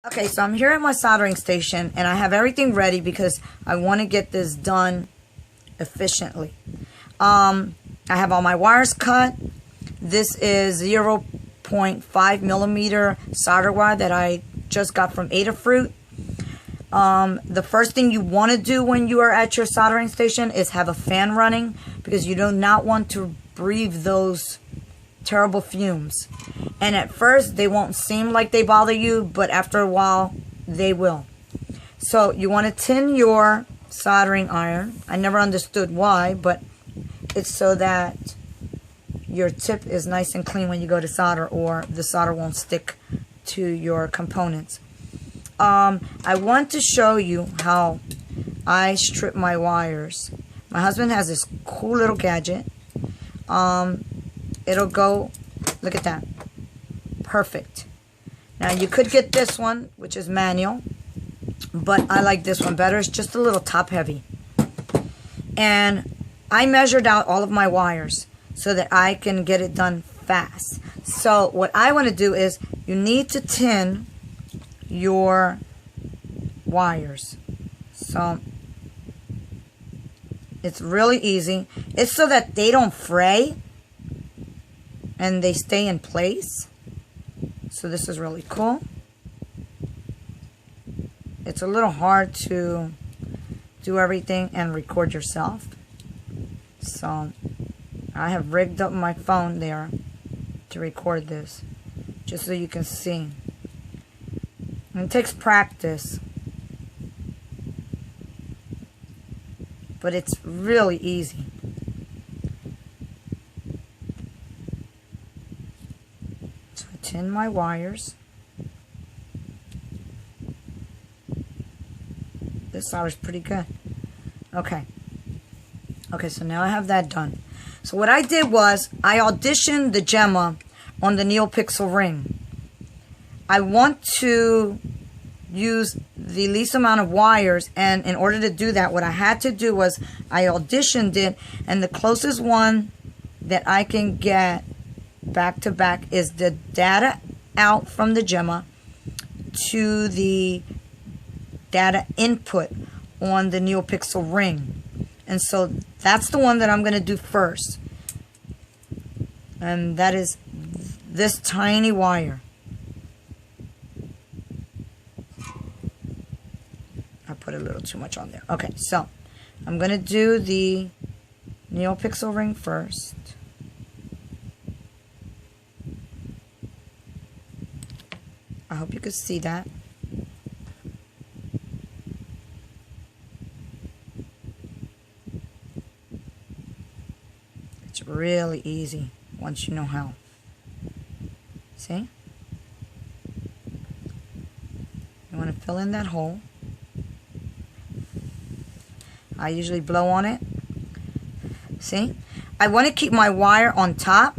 Okay, so I'm here at my soldering station and I have everything ready because I want to get this done efficiently. I have all my wires cut. This is 0.5 millimeter solder wire that I just got from Adafruit. The first thing you want to do when you are at your soldering station is have a fan running because you do not want to breathe those terrible fumes. And at first they won't seem like they bother you, but after a while they will. So you want to tin your soldering iron. I never understood why, but it's so that your tip is nice and clean when you go to solder, or the solder won't stick to your components. I want to show you how I strip my wires. My husband has this cool little gadget. It'll go, look at that, perfect. Now you could get this one, which is manual, but I like this one better. It's just a little top heavy. And I measured out all of my wires so that I can get it done fast. So what I want to do is, you need to tin your wires. So it's really easy. It's so that they don't fray and they stay in place. So this is really cool. It's a little hard to do everything and record yourself. So I have rigged up my phone there to record this, just so you can see. And it takes practice, but it's really easy. So I tin my wires. This solder's pretty good. Okay, so now I have that done. So what I did was, I auditioned the Gemma on the NeoPixel ring. I want to use the least amount of wires, and in order to do that, what I had to do was I auditioned it, and the closest one that I can get back to back is the data out from the Gemma to the data input on the NeoPixel ring. And so that's the one that I'm going to do first. And that is this tiny wire. I put a little too much on there. Okay, so I'm going to do the NeoPixel ring first. I hope you could see that. It's really easy once you know how. See? You want to fill in that hole. I usually blow on it. See? I want to keep my wire on top,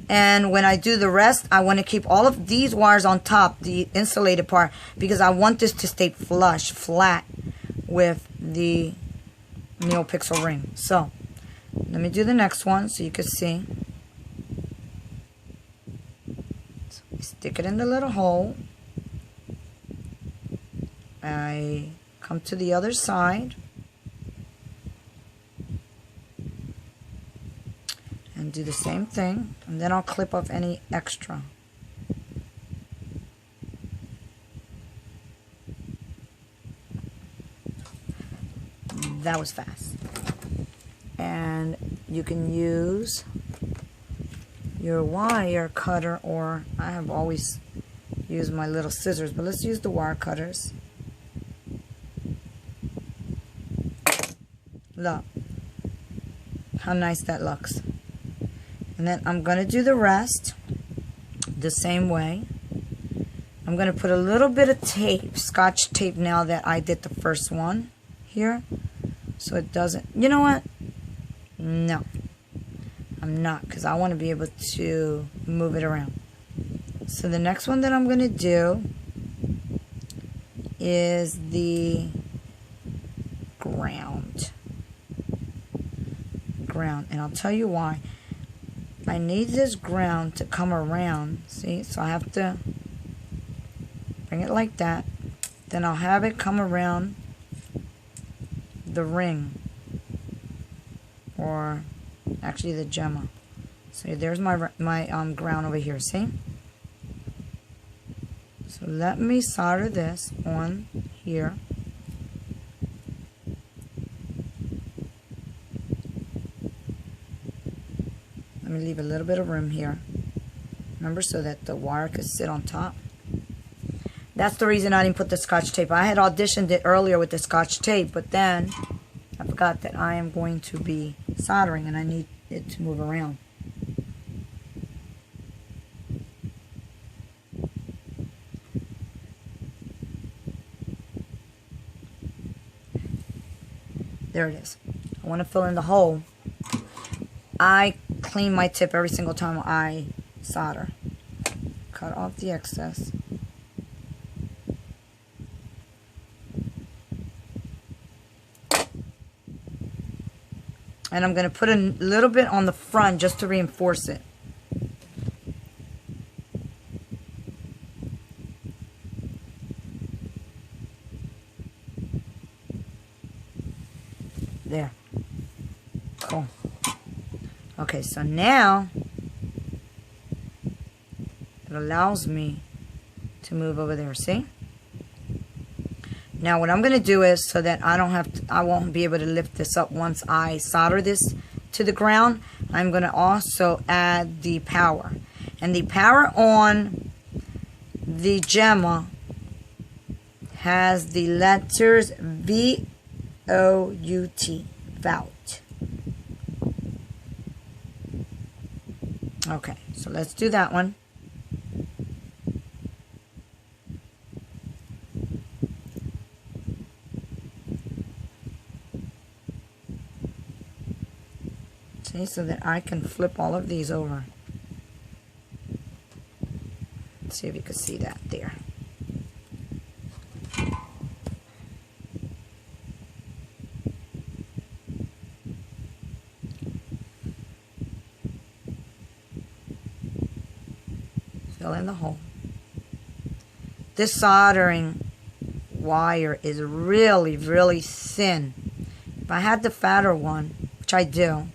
and when I do the rest, I want to keep all of these wires on top, the insulated part, because I want this to stay flush, flat with the NeoPixel ring. So let me do the next one so you can see. So we stick it in the little hole. I come to the other side and do the same thing, and then I'll clip off any extra. That was fast. And you can use your wire cutter, or I have always used my little scissors, but let's use the wire cutters. Look how nice that looks. And then I'm going to do the rest the same way. I'm going to put a little bit of tape, scotch tape, now that I did the first one here, so it doesn't, you know what? No, I'm not, because I want to be able to move it around. So the next one that I'm going to do is the ground. And I'll tell you why. I need this ground to come around, see? So I have to bring it like that. Then I'll have it come around the ring, or actually the Gemma. So there's my ground over here, see? So let me solder this on here. Let me leave a little bit of room here. Remember, so that the wire could sit on top. That's the reason I didn't put the Scotch tape. I had auditioned it earlier with the Scotch tape, but then I forgot that I am going to be soldering and I need it to move around. There it is. I want to fill in the hole. I clean my tip every single time I solder. Cut off the excess. And I'm going to put a little bit on the front just to reinforce it. There. Cool. Okay, so now it allows me to move over there, see? Now what I'm going to do is, so that I won't be able to lift this up once I solder this to the ground, I'm going to also add the power. And the power on the Gemma has the letters V-O-U-T, Vout. Okay, so let's do that one. See, so that I can flip all of these over. Let's see if you can see that there. Fill in the hole. This soldering wire is really, really thin. If I had the fatter one, which I do,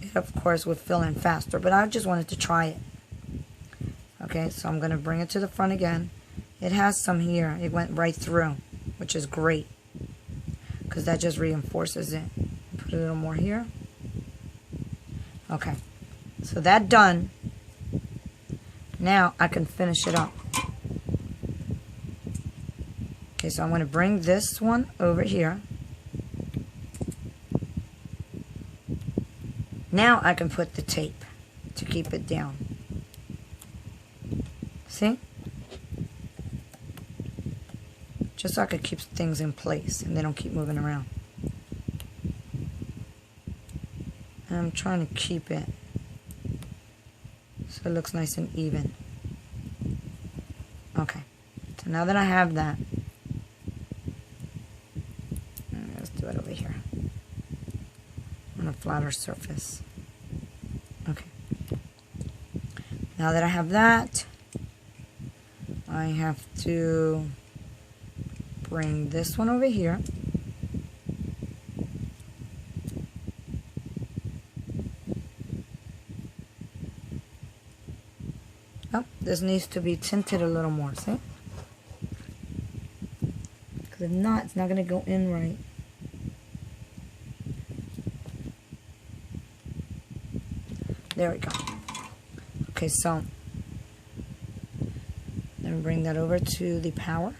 it of course would fill in faster, but I just wanted to try it. Okay, so I'm going to bring it to the front again. It has some here. It went right through, which is great, because that just reinforces it. Put a little more here. Okay, so that done. Now I can finish it up. Okay, so I'm going to bring this one over here. Now I can put the tape to keep it down. See? Just so I could keep things in place and they don't keep moving around. And I'm trying to keep it so it looks nice and even. Okay, so now that I have that, let's do it over here on a flatter surface. Okay, now that I have that, I have to bring this one over here. Oh, this needs to be tinted a little more, see? Because if not, it's not going to go in right. There we go. Okay, so then bring that over to the power.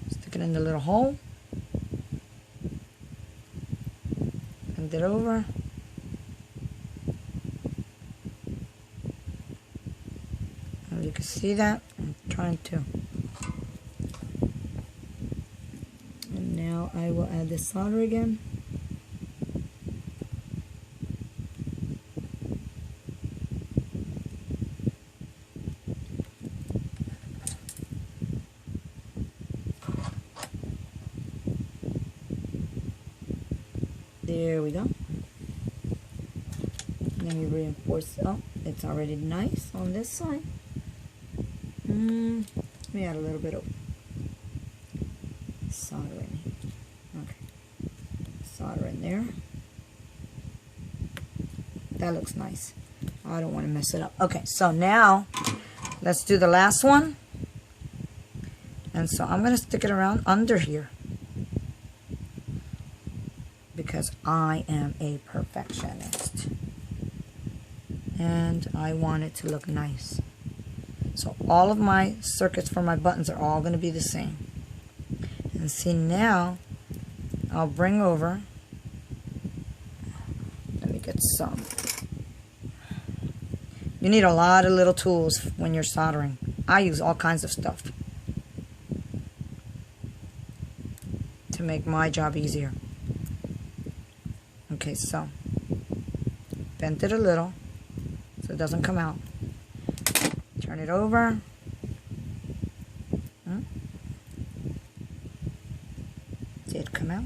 Stick it in the little hole. Bend it over. And you can see that. I'm trying to. And now I will add the solder again. There we go. Let me reinforce. Oh, it's already nice on this side. Let me add a little bit of soldering. Okay, solder in there. That looks nice. I don't want to mess it up. Okay, so now let's do the last one. And so I'm going to stick it around under here because I am a perfectionist and I want it to look nice. So all of my circuits for my buttons are all going to be the same. And see, now I'll bring over, let me get some. You need a lot of little tools when you're soldering. I use all kinds of stuff to make my job easier. Okay, so bend it a little so it doesn't come out. Turn it over. See it come out?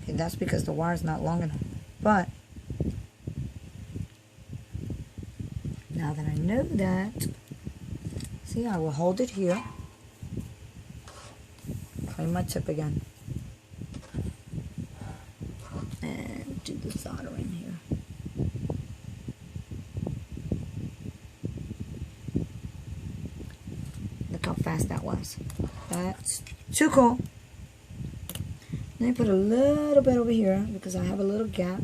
Okay, that's because the wire is not long enough. But now that I know that, see, I will hold it here. Clean my tip again. And do the soldering here. Look how fast that was. That's too cool. Let me put a little bit over here because I have a little gap.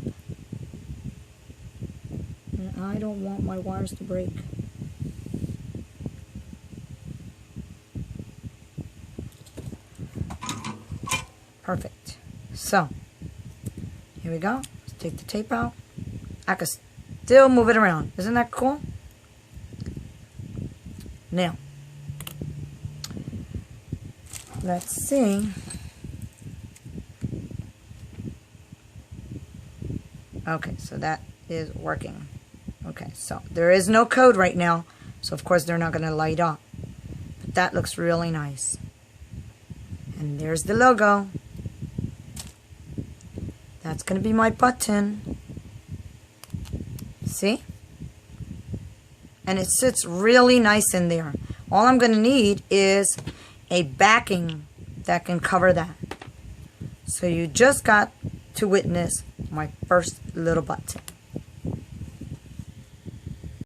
And I don't want my wires to break. Perfect. So, here we go. Let's take the tape out. I can still move it around. Isn't that cool? Now, let's see. Okay, so that is working. Okay, so there is no code right now, so of course they're not going to light up. But that looks really nice. And there's the logo. That's going to be my button. See? And it sits really nice in there. All I'm going to need is a backing that can cover that. So you just got to witness my first little button.